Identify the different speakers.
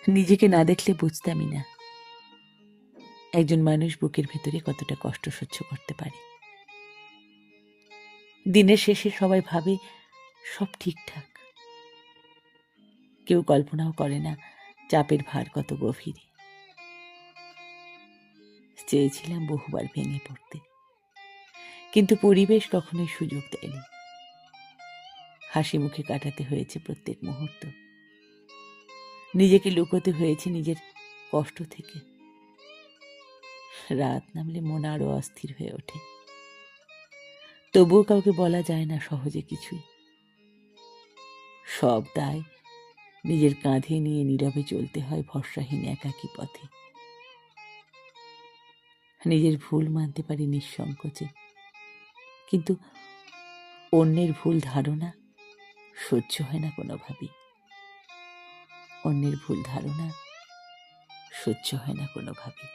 Speaker 1: নিজেকে না দেখলে বুঝতামই না একজন মানুষ বুকের ভেতরে কতটা কষ্ট সহ্য করতে পারে। দিনের শেষে সবাই ভাবে সব ঠিকঠাক, কেউ কল্পনাও করে না চাপের ভার কত গভীরে। চেয়েছিলাম বহুবার ভেঙে পড়তে, কিন্তু পরিবেশ কখনোই সুযোগ দেয়নি। হাসি মুখে কাটাতে হয়েছে প্রত্যেক মুহূর্ত, নিজেকে লুকোতে হয়েছে নিজের কষ্ট থেকে। রাত নামলে মন আরো অস্থির হয়ে ওঠে, তবুও কাউকে বলা যায় না সহজে কিছুই। সব দায় নিজের কাঁধে নিয়ে নীরবে চলতে হয় ভরসাহীন একাকী পথে। নিজের ভুল মানতে পারি নিঃসংকোচে, কিন্তু অন্যের ভুল ধারণা সহ্য হয় না কোনোভাবেই। অন্যের ভুল ধারণা সহ্য হয় না কোনোভাবেই।